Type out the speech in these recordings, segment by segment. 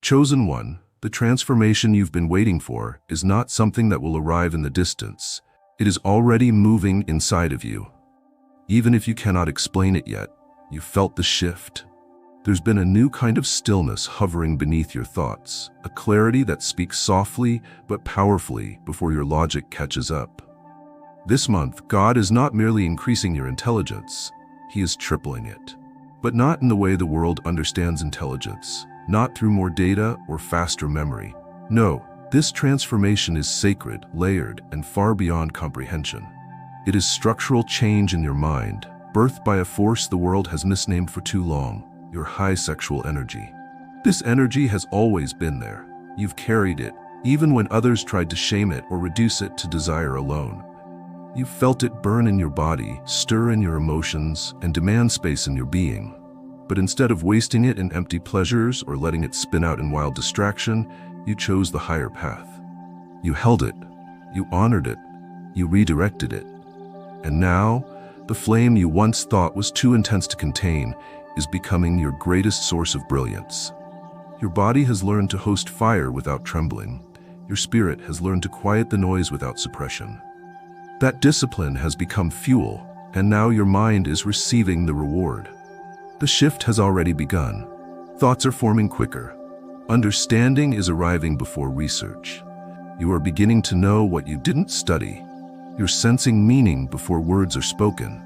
Chosen one, the transformation you've been waiting for is not something that will arrive in the distance. It is already moving inside of you. Even if you cannot explain it yet, you felt the shift. There's been a new kind of stillness hovering beneath your thoughts, a clarity that speaks softly but powerfully before your logic catches up. This month, God is not merely increasing your intelligence, He is tripling it. But not in the way the world understands intelligence, not through more data or faster memory. No, this transformation is sacred, layered, and far beyond comprehension. It is structural change in your mind, birthed by a force the world has misnamed for too long, your high sexual energy. This energy has always been there. You've carried it, even when others tried to shame it or reduce it to desire alone. You've felt it burn in your body, stir in your emotions, and demand space in your being. But instead of wasting it in empty pleasures or letting it spin out in wild distraction, you chose the higher path. You held it, you honored it, you redirected it. And now, the flame you once thought was too intense to contain is becoming your greatest source of brilliance. Your body has learned to host fire without trembling. Your spirit has learned to quiet the noise without suppression. That discipline has become fuel, and now your mind is receiving the reward. The shift has already begun. Thoughts are forming quicker. Understanding is arriving before research. You are beginning to know what you didn't study. You're sensing meaning before words are spoken.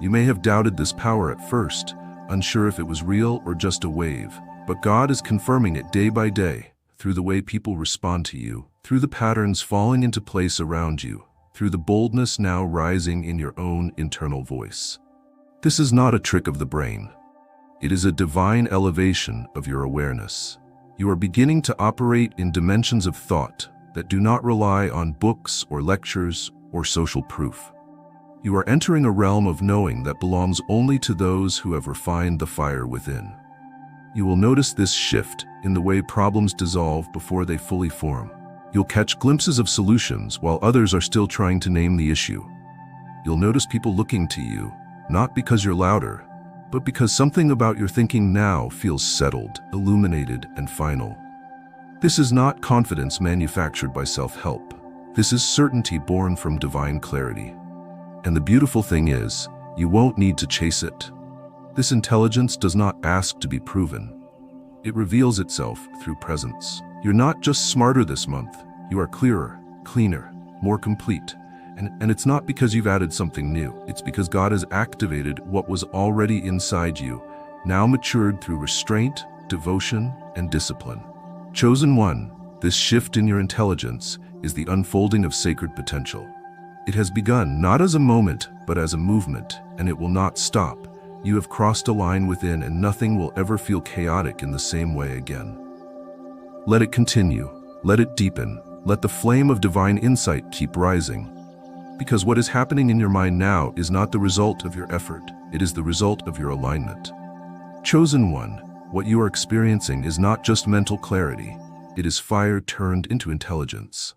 You may have doubted this power at first, unsure if it was real or just a wave, but God is confirming it day by day, through the way people respond to you, through the patterns falling into place around you, through the boldness now rising in your own internal voice. This is not a trick of the brain. It is a divine elevation of your awareness. You are beginning to operate in dimensions of thought that do not rely on books or lectures or social proof. You are entering a realm of knowing that belongs only to those who have refined the fire within. You will notice this shift in the way problems dissolve before they fully form. You'll catch glimpses of solutions while others are still trying to name the issue. You'll notice people looking to you, not because you're louder, but because something about your thinking now feels settled, illuminated, and final. This is not confidence manufactured by self-help. This is certainty born from divine clarity. And the beautiful thing is, you won't need to chase it. This intelligence does not ask to be proven. It reveals itself through presence. You're not just smarter this month, you are clearer, cleaner, more complete. And it's not because you've added something new. It's because God has activated what was already inside you, now matured through restraint, devotion, and discipline. Chosen one, this shift in your intelligence is the unfolding of sacred potential. It has begun not as a moment, but as a movement, and it will not stop. You have crossed a line within, and nothing will ever feel chaotic in the same way again. Let it continue. Let it deepen. Let the flame of divine insight keep rising. Because what is happening in your mind now is not the result of your effort. It is the result of your alignment. Chosen one, what you are experiencing is not just mental clarity. It is fire turned into intelligence.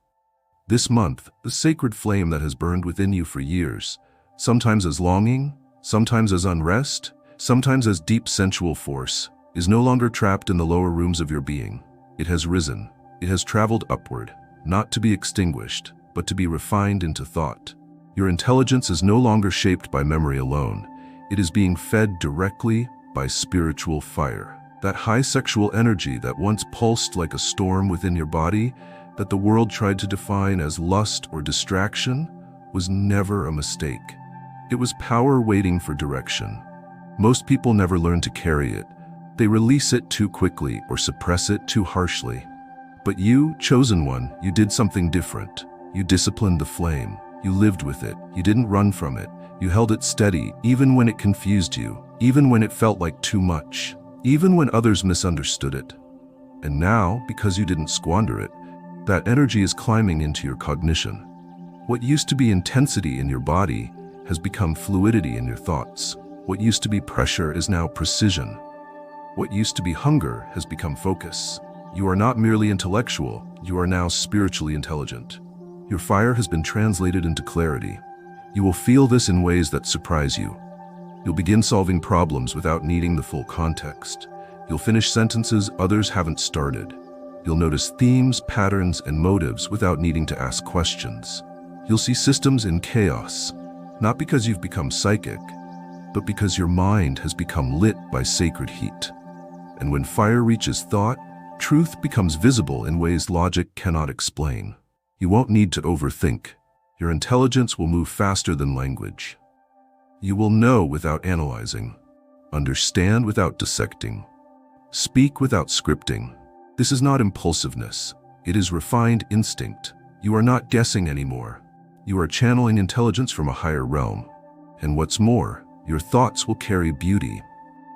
This month, the sacred flame that has burned within you for years, sometimes as longing, sometimes as unrest, sometimes as deep sensual force, is no longer trapped in the lower rooms of your being. It has risen. It has traveled upward, not to be extinguished, but to be refined into thought. Your intelligence is no longer shaped by memory alone. It is being fed directly by spiritual fire. That high sexual energy that once pulsed like a storm within your body, that the world tried to define as lust or distraction, was never a mistake. It was power waiting for direction. Most people never learn to carry it. They release it too quickly or suppress it too harshly. But you, chosen one, you did something different. You disciplined the flame. You lived with it. You didn't run from it. You held it steady, even when it confused you, even when it felt like too much, even when others misunderstood it. And now, because you didn't squander it, that energy is climbing into your cognition. What used to be intensity in your body has become fluidity in your thoughts. What used to be pressure is now precision. What used to be hunger has become focus. You are not merely intellectual, you are now spiritually intelligent. Your fire has been translated into clarity. You will feel this in ways that surprise you. You'll begin solving problems without needing the full context. You'll finish sentences others haven't started. You'll notice themes, patterns, and motives without needing to ask questions. You'll see systems in chaos, not because you've become psychic, but because your mind has become lit by sacred heat. And when fire reaches thought, truth becomes visible in ways logic cannot explain. You won't need to overthink. Your intelligence will move faster than language. You will know without analyzing, understand without dissecting, speak without scripting. This is not impulsiveness. It is refined instinct. You are not guessing anymore. You are channeling intelligence from a higher realm. And what's more, your thoughts will carry beauty.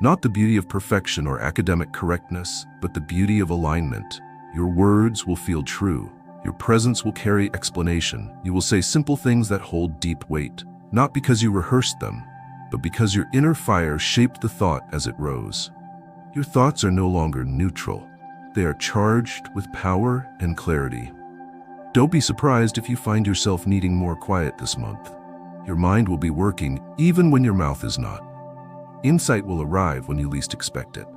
Not the beauty of perfection or academic correctness, but the beauty of alignment. Your words will feel true. Your presence will carry explanation. You will say simple things that hold deep weight, not because you rehearsed them, but because your inner fire shaped the thought as it rose. Your thoughts are no longer neutral. They are charged with power and clarity. Don't be surprised if you find yourself needing more quiet this month. Your mind will be working even when your mouth is not. Insight will arrive when you least expect it.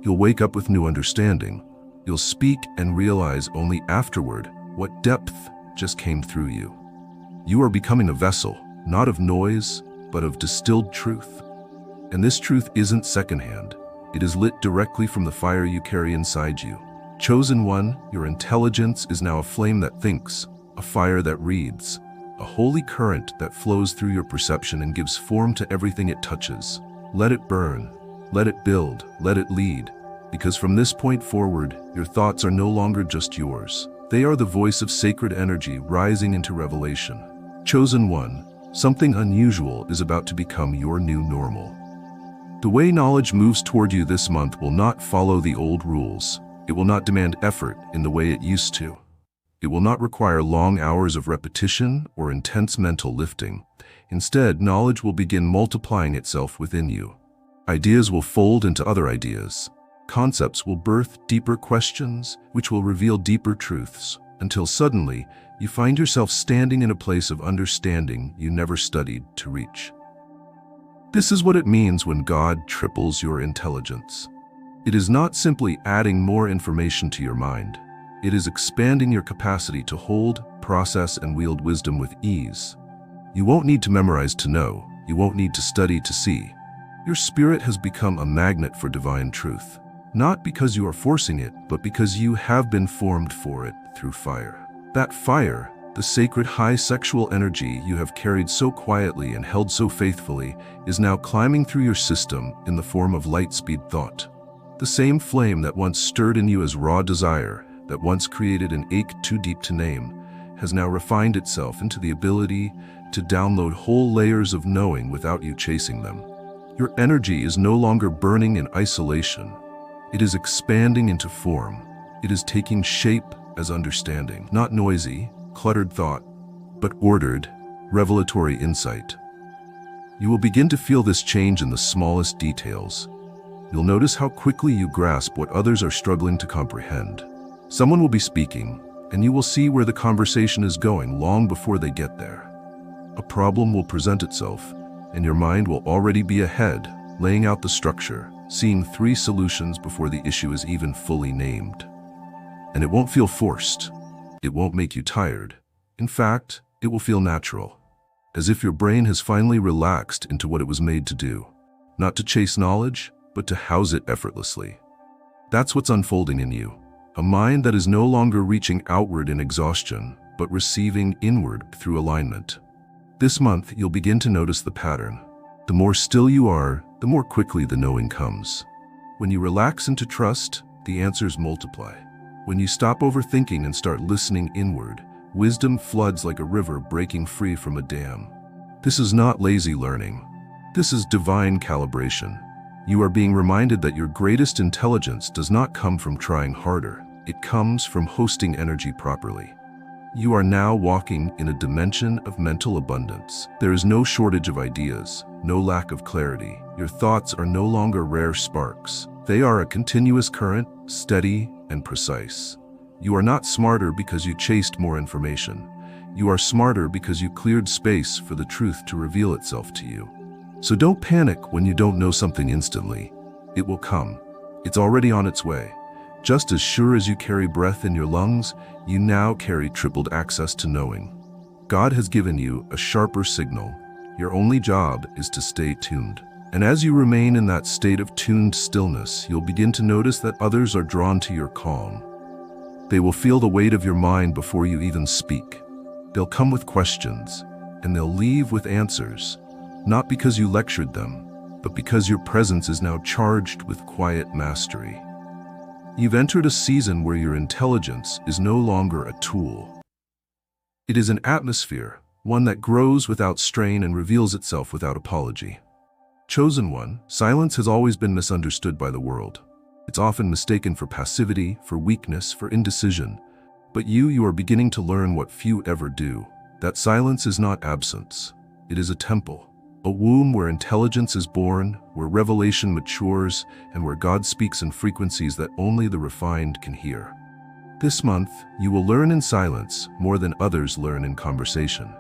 You'll wake up with new understanding. You'll speak and realize only afterward what depth just came through you. You are becoming a vessel, not of noise, but of distilled truth. And this truth isn't secondhand. It is lit directly from the fire you carry inside you. Chosen one, your intelligence is now a flame that thinks, a fire that reads, a holy current that flows through your perception and gives form to everything it touches. Let it burn, let it build, let it lead, because from this point forward, your thoughts are no longer just yours. They are the voice of sacred energy rising into revelation. Chosen one, something unusual is about to become your new normal. The way knowledge moves toward you this month will not follow the old rules. It will not demand effort in the way it used to. It will not require long hours of repetition or intense mental lifting. Instead, knowledge will begin multiplying itself within you. Ideas will fold into other ideas. Concepts will birth deeper questions, which will reveal deeper truths, until suddenly you find yourself standing in a place of understanding you never studied to reach. This is what it means when God triples your intelligence. It is not simply adding more information to your mind. It is expanding your capacity to hold, process, and wield wisdom with ease. You won't need to memorize to know. You won't need to study to see. Your spirit has become a magnet for divine truth, not because you are forcing it, but because you have been formed for it through fire. That fire, the sacred high sexual energy you have carried so quietly and held so faithfully, is now climbing through your system in the form of light-speed thought. The same flame that once stirred in you as raw desire, that once created an ache too deep to name, has now refined itself into the ability to download whole layers of knowing without you chasing them. Your energy is no longer burning in isolation. It is expanding into form. It is taking shape as understanding, not noisy, cluttered thought, but ordered, revelatory insight. You will begin to feel this change in the smallest details. You'll notice how quickly you grasp what others are struggling to comprehend. Someone will be speaking, and you will see where the conversation is going long before they get there. A problem will present itself, and your mind will already be ahead, laying out the structure, seeing 3 solutions before the issue is even fully named. And it won't feel forced. It won't make you tired. In fact, it will feel natural, as if your brain has finally relaxed into what it was made to do, not to chase knowledge, but to house it effortlessly. That's what's unfolding in you, a mind that is no longer reaching outward in exhaustion, but receiving inward through alignment. This month, you'll begin to notice the pattern. The more still you are, the more quickly the knowing comes. When you relax into trust, the answers multiply. When you stop overthinking and start listening inward, wisdom floods like a river breaking free from a dam. This is not lazy learning. This is divine calibration. You are being reminded that your greatest intelligence does not come from trying harder. It comes from hosting energy properly. You are now walking in a dimension of mental abundance. There is no shortage of ideas, no lack of clarity. Your thoughts are no longer rare sparks. They are a continuous current, steady and precise. You are not smarter because you chased more information. You are smarter because you cleared space for the truth to reveal itself to you. So don't panic when you don't know something instantly. It will come. It's already on its way. Just as sure as you carry breath in your lungs, you now carry tripled access to knowing. God has given you a sharper signal. Your only job is to stay tuned. And as you remain in that state of tuned stillness, you'll begin to notice that others are drawn to your calm. They will feel the weight of your mind before you even speak. They'll come with questions, and they'll leave with answers, not because you lectured them, but because your presence is now charged with quiet mastery. You've entered a season where your intelligence is no longer a tool. It is an atmosphere, one that grows without strain and reveals itself without apology. Chosen one, silence has always been misunderstood by the world. It's often mistaken for passivity, for weakness, for indecision. But you are beginning to learn what few ever do. That silence is not absence. It is a temple, a womb where intelligence is born, where revelation matures, and where God speaks in frequencies that only the refined can hear. This month, you will learn in silence more than others learn in conversation.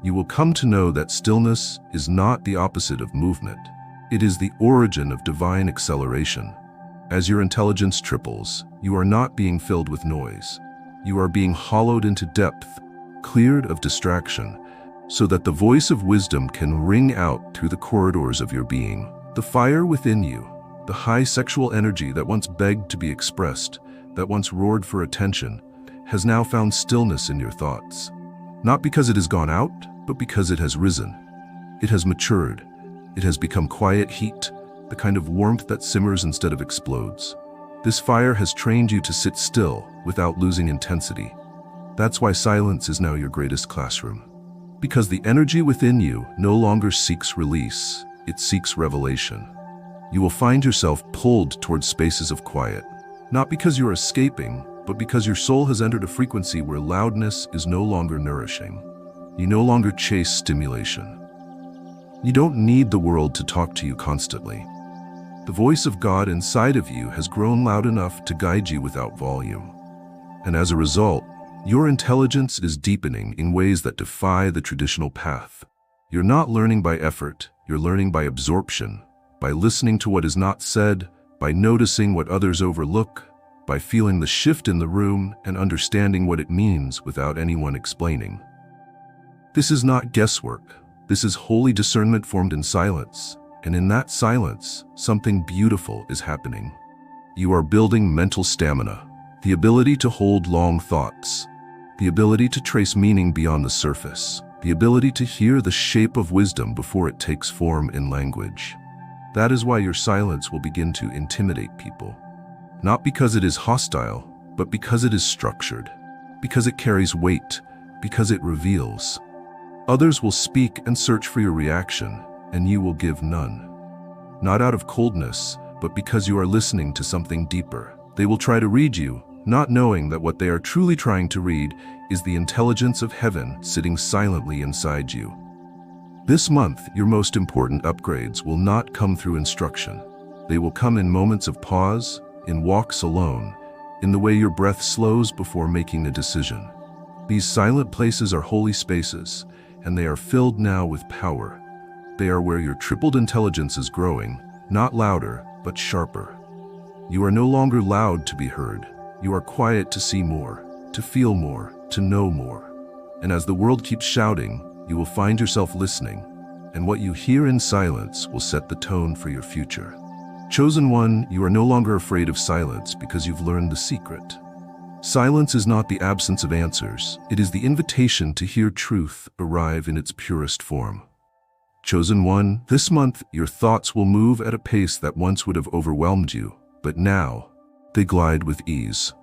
You will come to know that stillness is not the opposite of movement. It is the origin of divine acceleration. As your intelligence triples, you are not being filled with noise. You are being hollowed into depth, cleared of distraction, so that the voice of wisdom can ring out through the corridors of your being. The fire within you, the high sexual energy that once begged to be expressed, that once roared for attention, has now found stillness in your thoughts. Not because it has gone out, but because it has risen. It has matured. It has become quiet heat, the kind of warmth that simmers instead of explodes. This fire has trained you to sit still without losing intensity. That's why silence is now your greatest classroom. Because the energy within you no longer seeks release, it seeks revelation. You will find yourself pulled towards spaces of quiet, not because you're escaping, but because your soul has entered a frequency where loudness is no longer nourishing. You no longer chase stimulation. You don't need the world to talk to you constantly. The voice of God inside of you has grown loud enough to guide you without volume. And as a result, your intelligence is deepening in ways that defy the traditional path. You're not learning by effort, you're learning by absorption, by listening to what is not said, by noticing what others overlook, by feeling the shift in the room and understanding what it means without anyone explaining. This is not guesswork. This is holy discernment formed in silence. And in that silence, something beautiful is happening. You are building mental stamina, the ability to hold long thoughts, the ability to trace meaning beyond the surface, the ability to hear the shape of wisdom before it takes form in language. That is why your silence will begin to intimidate people. Not because it is hostile, but because it is structured, because it carries weight, because it reveals. Others will speak and search for your reaction, and you will give none. Not out of coldness, but because you are listening to something deeper. They will try to read you, not knowing that what they are truly trying to read is the intelligence of heaven sitting silently inside you. This month, your most important upgrades will not come through instruction. They will come in moments of pause, in walks alone, in the way your breath slows before making a decision. These silent places are holy spaces, and they are filled now with power. They are where your tripled intelligence is growing, not louder, but sharper. You are no longer loud to be heard. You are quiet to see more, to feel more, to know more. And as the world keeps shouting, you will find yourself listening, and what you hear in silence will set the tone for your future. Chosen one, you are no longer afraid of silence because you've learned the secret. Silence is not the absence of answers. It is the invitation to hear truth arrive in its purest form. Chosen one, this month your thoughts will move at a pace that once would have overwhelmed you, but now they glide with ease.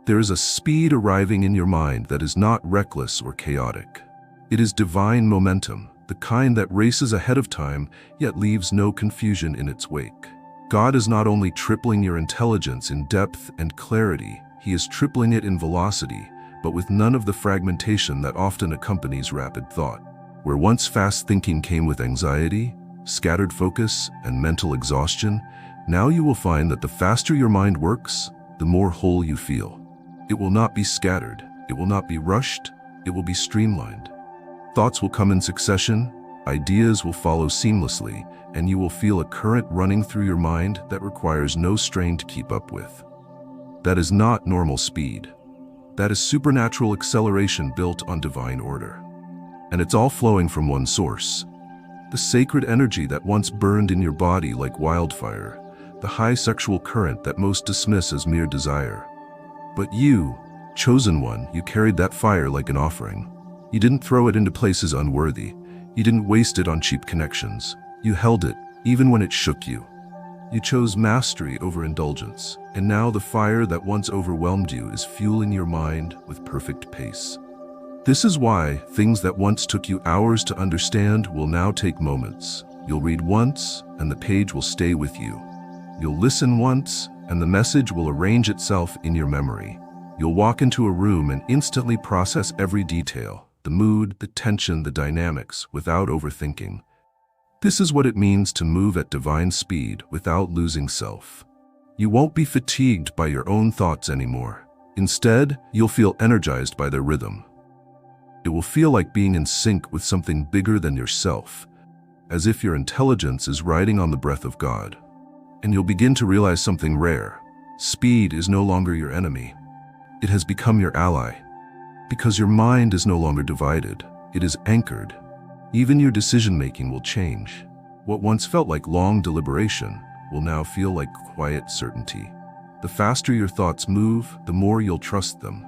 There is a speed arriving in your mind that is not reckless or chaotic. It is divine momentum, the kind that races ahead of time, yet leaves no confusion in its wake. God is not only tripling your intelligence in depth and clarity, He is tripling it in velocity, but with none of the fragmentation that often accompanies rapid thought. Where once fast thinking came with anxiety, scattered focus, and mental exhaustion, now you will find that the faster your mind works, the more whole you feel. It will not be scattered, it will not be rushed, it will be streamlined. Thoughts will come in succession, ideas will follow seamlessly, and you will feel a current running through your mind that requires no strain to keep up with. That is not normal speed. That is supernatural acceleration built on divine order. And it's all flowing from one source. The sacred energy that once burned in your body like wildfire, the high sexual current that most dismiss as mere desire. But you, chosen one, you carried that fire like an offering. You didn't throw it into places unworthy. You didn't waste it on cheap connections. You held it, even when it shook you. You chose mastery over indulgence, and now the fire that once overwhelmed you is fueling your mind with perfect pace. This is why things that once took you hours to understand will now take moments. You'll read once, and the page will stay with you. You'll listen once, and the message will arrange itself in your memory. You'll walk into a room and instantly process every detail, the mood, the tension, the dynamics, without overthinking. This is what it means to move at divine speed without losing self. You won't be fatigued by your own thoughts anymore. Instead, you'll feel energized by their rhythm. It will feel like being in sync with something bigger than yourself, as if your intelligence is riding on the breath of God. And you'll begin to realize something rare. Speed is no longer your enemy. It has become your ally. Because your mind is no longer divided, it is anchored. Even your decision-making will change. What once felt like long deliberation will now feel like quiet certainty. The faster your thoughts move, the more you'll trust them.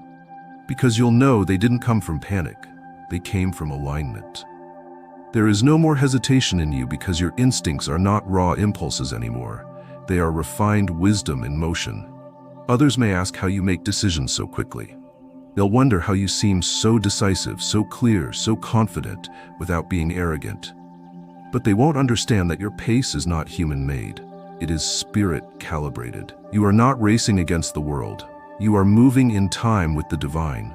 Because you'll know they didn't come from panic, they came from alignment. There is no more hesitation in you because your instincts are not raw impulses anymore. They are refined wisdom in motion. Others may ask how you make decisions so quickly. They'll wonder how you seem so decisive, so clear, so confident, without being arrogant. But they won't understand that your pace is not human-made. It is spirit-calibrated. You are not racing against the world. You are moving in time with the divine.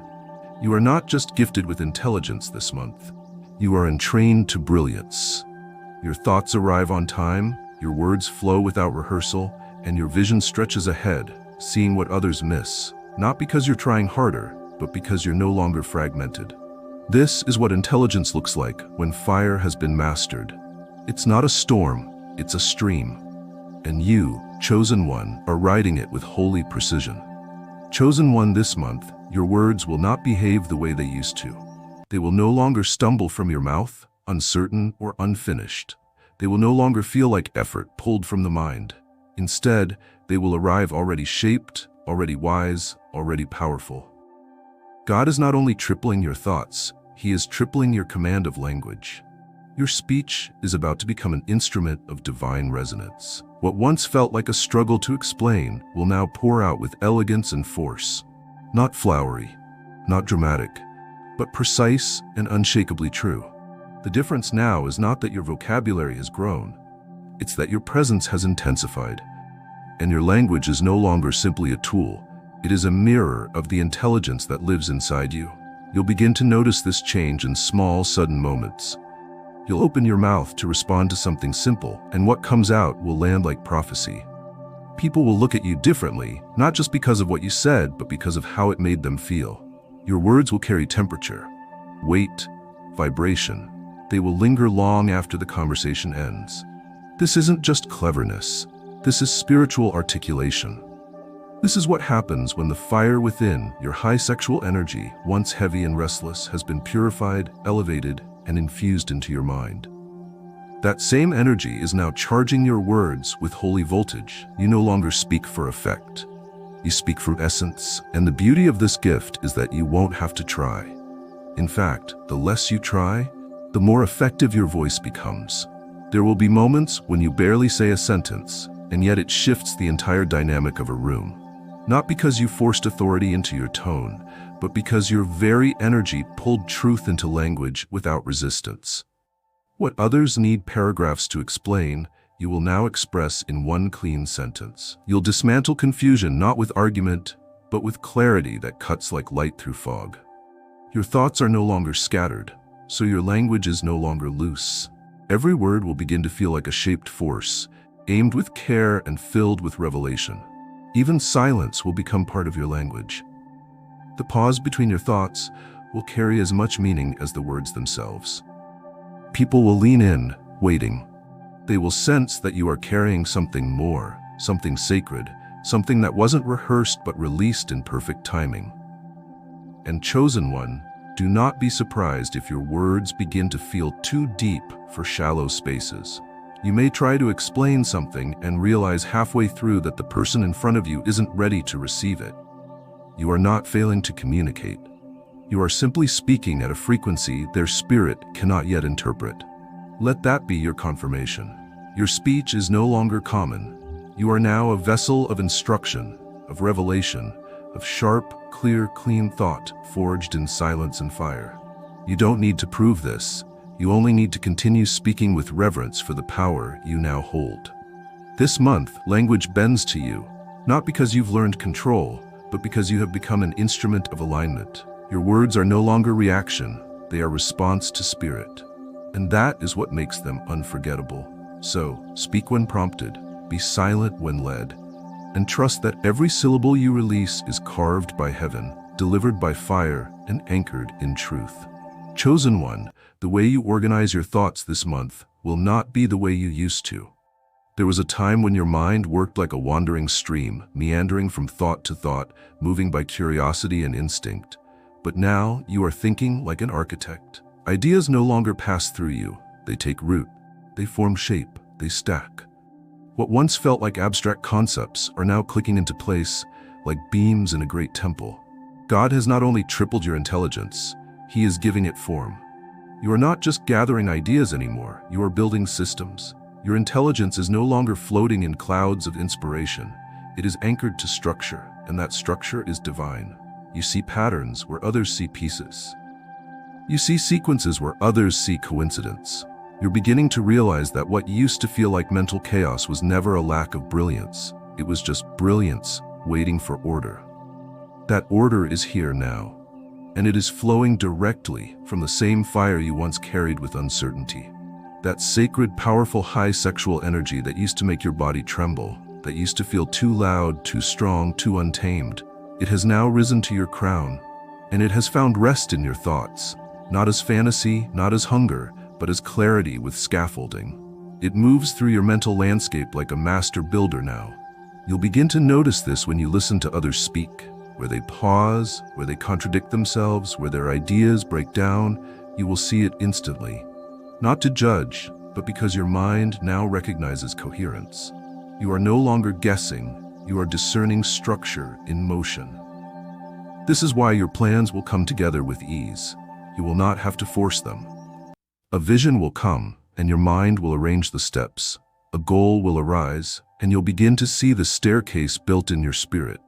You are not just gifted with intelligence this month. You are entrained to brilliance. Your thoughts arrive on time, your words flow without rehearsal, and your vision stretches ahead, seeing what others miss. Not because you're trying harder, but because you're no longer fragmented. This is what intelligence looks like when fire has been mastered. It's not a storm, it's a stream. And you, chosen one, are riding it with holy precision. Chosen one this month, your words will not behave the way they used to. They will no longer stumble from your mouth, uncertain or unfinished. They will no longer feel like effort pulled from the mind. Instead, they will arrive already shaped, already wise, already powerful. God is not only tripling your thoughts, He is tripling your command of language. Your speech is about to become an instrument of divine resonance. What once felt like a struggle to explain will now pour out with elegance and force. Not flowery, not dramatic, but precise and unshakably true. The difference now is not that your vocabulary has grown, it's that your presence has intensified. And your language is no longer simply a tool. It is a mirror of the intelligence that lives inside you. You'll begin to notice this change in small, sudden moments. You'll open your mouth to respond to something simple, and what comes out will land like prophecy. People will look at you differently, not just because of what you said, but because of how it made them feel. Your words will carry temperature, weight, vibration. They will linger long after the conversation ends. This isn't just cleverness. This is spiritual articulation. This is what happens when the fire within, your high sexual energy, once heavy and restless, has been purified, elevated, and infused into your mind. That same energy is now charging your words with holy voltage. You no longer speak for effect. You speak from essence, and the beauty of this gift is that you won't have to try. In fact, the less you try, the more effective your voice becomes. There will be moments when you barely say a sentence, and yet it shifts the entire dynamic of a room. Not because you forced authority into your tone, but because your very energy pulled truth into language without resistance. What others need paragraphs to explain, you will now express in one clean sentence. You'll dismantle confusion not with argument, but with clarity that cuts like light through fog. Your thoughts are no longer scattered, so your language is no longer loose. Every word will begin to feel like a shaped force, aimed with care and filled with revelation. Even silence will become part of your language. The pause between your thoughts will carry as much meaning as the words themselves. People will lean in, waiting. They will sense that you are carrying something more, something sacred, something that wasn't rehearsed but released in perfect timing. And chosen one, do not be surprised if your words begin to feel too deep for shallow spaces. You may try to explain something and realize halfway through that the person in front of you isn't ready to receive it. You are not failing to communicate. You are simply speaking at a frequency their spirit cannot yet interpret. Let that be your confirmation. Your speech is no longer common. You are now a vessel of instruction, of revelation, of sharp, clear, clean thought forged in silence and fire. You don't need to prove this. You only need to continue speaking with reverence for the power you now hold. This month, language bends to you, not because you've learned control, but because you have become an instrument of alignment. Your words are no longer reaction, they are response to spirit. And that is what makes them unforgettable. So, speak when prompted, be silent when led, and trust that every syllable you release is carved by heaven, delivered by fire, and anchored in truth. Chosen one, the way you organize your thoughts this month will not be the way you used to. There was a time when your mind worked like a wandering stream, meandering from thought to thought, moving by curiosity and instinct. But now you are thinking like an architect. Ideas no longer pass through you. They take root. They form shape. They stack. What once felt like abstract concepts are now clicking into place like beams in a great temple. God has not only tripled your intelligence, He is giving it form. You are not just gathering ideas anymore, you are building systems. Your intelligence is no longer floating in clouds of inspiration. It is anchored to structure, and that structure is divine. You see patterns where others see pieces. You see sequences where others see coincidence. You're beginning to realize that what used to feel like mental chaos was never a lack of brilliance. It was just brilliance waiting for order. That order is here now, and it is flowing directly from the same fire you once carried with uncertainty. That sacred, powerful, high sexual energy that used to make your body tremble, that used to feel too loud, too strong, too untamed, it has now risen to your crown, and it has found rest in your thoughts, not as fantasy, not as hunger, but as clarity with scaffolding. It moves through your mental landscape like a master builder now. You'll begin to notice this when you listen to others speak, where they pause, where they contradict themselves, where their ideas break down. You will see it instantly. Not to judge, but because your mind now recognizes coherence. You are no longer guessing, you are discerning structure in motion. This is why your plans will come together with ease. You will not have to force them. A vision will come, and your mind will arrange the steps. A goal will arise, and you'll begin to see the staircase built in your spirit.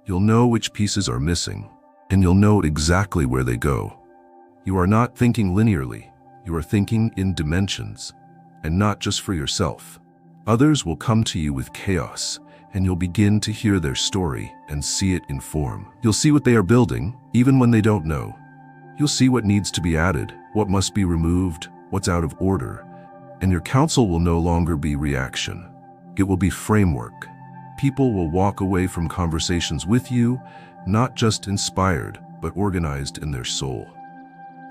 You'll know which pieces are missing, and you'll know exactly where they go. You are not thinking linearly, you are thinking in dimensions, and not just for yourself. Others will come to you with chaos, and you'll begin to hear their story and see it in form. You'll see what they are building, even when they don't know. You'll see what needs to be added, what must be removed, what's out of order, and your counsel will no longer be reaction. It will be framework. People will walk away from conversations with you, not just inspired, but organized in their soul.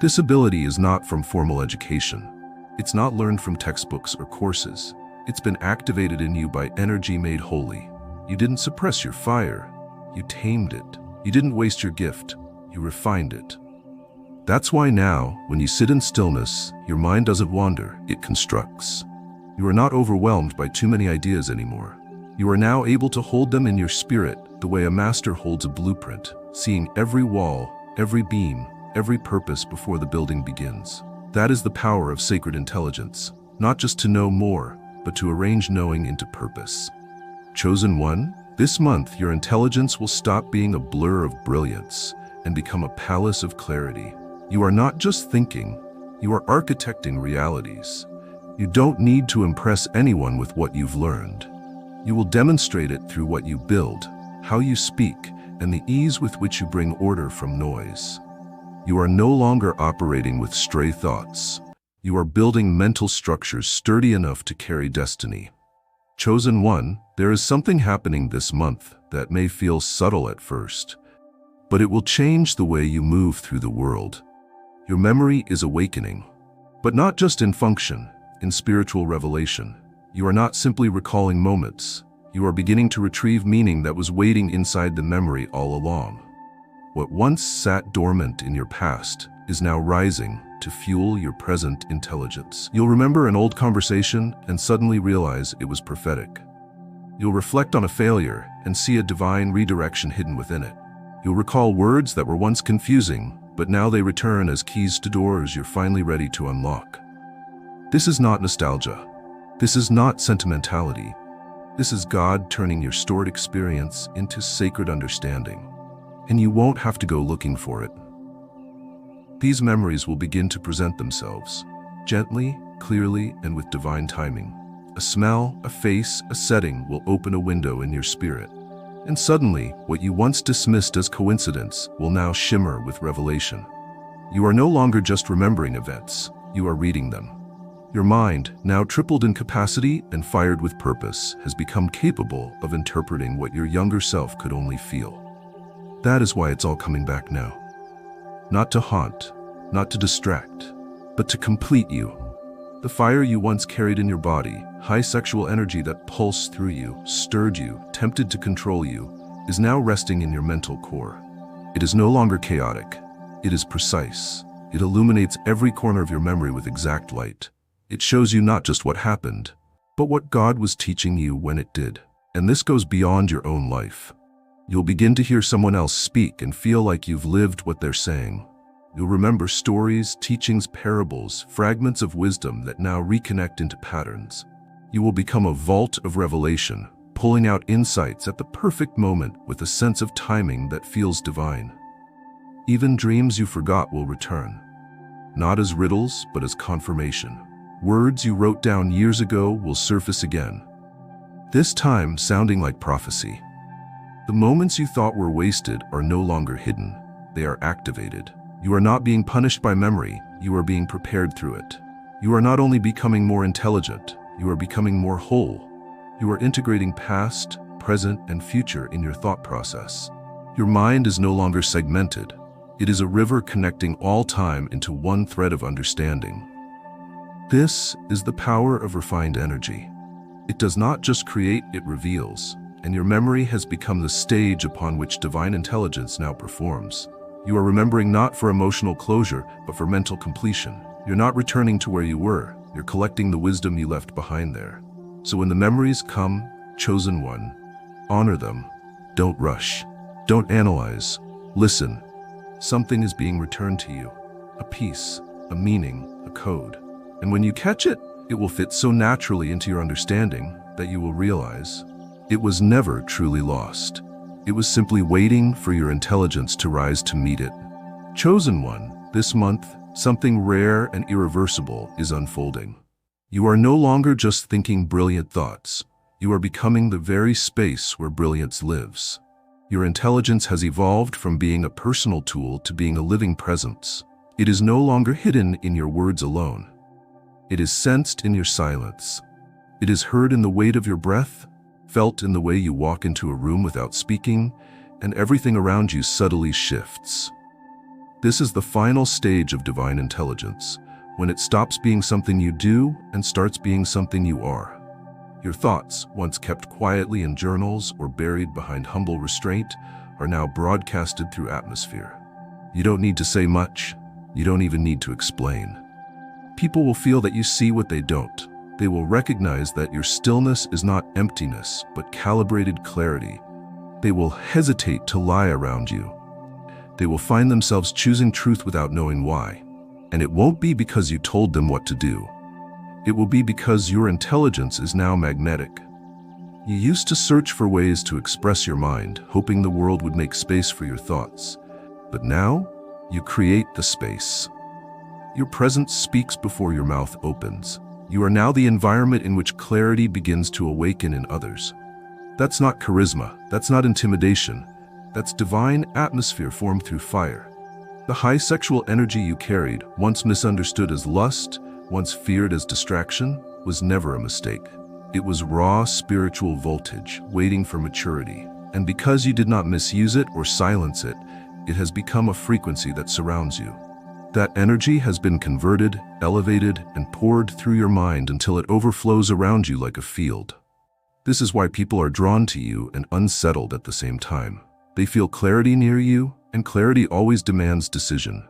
This ability is not from formal education. It's not learned from textbooks or courses. It's been activated in you by energy made holy. You didn't suppress your fire. You tamed it. You didn't waste your gift. You refined it. That's why now, when you sit in stillness, your mind doesn't wander, it constructs. You are not overwhelmed by too many ideas anymore. You are now able to hold them in your spirit the way a master holds a blueprint, seeing every wall, every beam, every purpose before the building begins. That is the power of sacred intelligence, not just to know more, but to arrange knowing into purpose. Chosen one, this month your intelligence will stop being a blur of brilliance and become a palace of clarity. You are not just thinking, you are architecting realities. You don't need to impress anyone with what you've learned. You will demonstrate it through what you build, how you speak, and the ease with which you bring order from noise. You are no longer operating with stray thoughts. You are building mental structures sturdy enough to carry destiny. Chosen one, there is something happening this month that may feel subtle at first, but it will change the way you move through the world. Your memory is awakening. But not just in function, in spiritual revelation. You are not simply recalling moments. You are beginning to retrieve meaning that was waiting inside the memory all along. What once sat dormant in your past is now rising to fuel your present intelligence. You'll remember an old conversation and suddenly realize it was prophetic. You'll reflect on a failure and see a divine redirection hidden within it. You'll recall words that were once confusing, but now they return as keys to doors you're finally ready to unlock. This is not nostalgia. This is not sentimentality. This is God turning your stored experience into sacred understanding. And you won't have to go looking for it. These memories will begin to present themselves, gently, clearly, and with divine timing. A smell, a face, a setting will open a window in your spirit. And suddenly, what you once dismissed as coincidence will now shimmer with revelation. You are no longer just remembering events, you are reading them. Your mind, now tripled in capacity and fired with purpose, has become capable of interpreting what your younger self could only feel. That is why it's all coming back now. Not to haunt, not to distract, but to complete you. The fire you once carried in your body, high sexual energy that pulsed through you, stirred you, tempted to control you, is now resting in your mental core. It is no longer chaotic. It is precise. It illuminates every corner of your memory with exact light. It shows you not just what happened, but what God was teaching you when it did. And this goes beyond your own life. You'll begin to hear someone else speak and feel like you've lived what they're saying. You'll remember stories, teachings, parables, fragments of wisdom that now reconnect into patterns. You will become a vault of revelation, pulling out insights at the perfect moment with a sense of timing that feels divine. Even dreams you forgot will return, not as riddles, but as confirmation. Words you wrote down years ago will surface again, this time sounding like prophecy. The moments you thought were wasted are no longer hidden, they are activated. You are not being punished by memory, you are being prepared through it. You are not only becoming more intelligent, you are becoming more whole. You are integrating past, present, and future in your thought process. Your mind is no longer segmented. It is a river connecting all time into one thread of understanding. This is the power of refined energy. It does not just create, it reveals, and your memory has become the stage upon which divine intelligence now performs. You are remembering not for emotional closure, but for mental completion. You're not returning to where you were, you're collecting the wisdom you left behind there. So when the memories come, chosen one, honor them. Don't rush. Don't analyze. Listen. Something is being returned to you. A piece, a meaning, a code. And when you catch it, it will fit so naturally into your understanding that you will realize it was never truly lost. It was simply waiting for your intelligence to rise to meet it. Chosen one, this month, something rare and irreversible is unfolding. You are no longer just thinking brilliant thoughts. You are becoming the very space where brilliance lives. Your intelligence has evolved from being a personal tool to being a living presence. It is no longer hidden in your words alone. It is sensed in your silence. It is heard in the weight of your breath, felt in the way you walk into a room without speaking, and everything around you subtly shifts. This is the final stage of divine intelligence, when it stops being something you do and starts being something you are. Your thoughts, once kept quietly in journals or buried behind humble restraint, are now broadcasted through atmosphere. You don't need to say much. You don't even need to explain. People will feel that you see what they don't. They will recognize that your stillness is not emptiness, but calibrated clarity. They will hesitate to lie around you. They will find themselves choosing truth without knowing why. And it won't be because you told them what to do. It will be because your intelligence is now magnetic. You used to search for ways to express your mind, hoping the world would make space for your thoughts. But now, you create the space. Your presence speaks before your mouth opens. You are now the environment in which clarity begins to awaken in others. That's not charisma, that's not intimidation. That's divine atmosphere formed through fire. The high sexual energy you carried, once misunderstood as lust, once feared as distraction, was never a mistake. It was raw spiritual voltage, waiting for maturity. And because you did not misuse it or silence it, it has become a frequency that surrounds you. That energy has been converted, elevated, and poured through your mind until it overflows around you like a field. This is why people are drawn to you and unsettled at the same time. They feel clarity near you, and clarity always demands decision.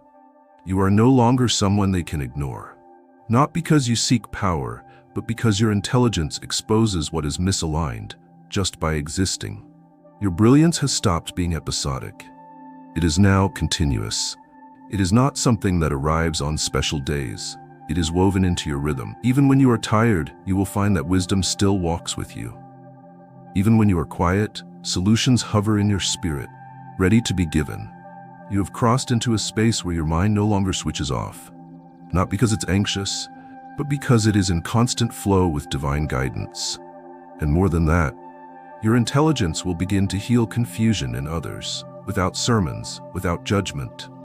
You are no longer someone they can ignore. Not because you seek power, but because your intelligence exposes what is misaligned just by existing. Your brilliance has stopped being episodic. It is now continuous. It is not something that arrives on special days. It is woven into your rhythm. Even when you are tired, you will find that wisdom still walks with you. Even when you are quiet, solutions hover in your spirit, ready to be given. You have crossed into a space where your mind no longer switches off. Not because it's anxious, but because it is in constant flow with divine guidance. And more than that, your intelligence will begin to heal confusion in others, without sermons, without judgment.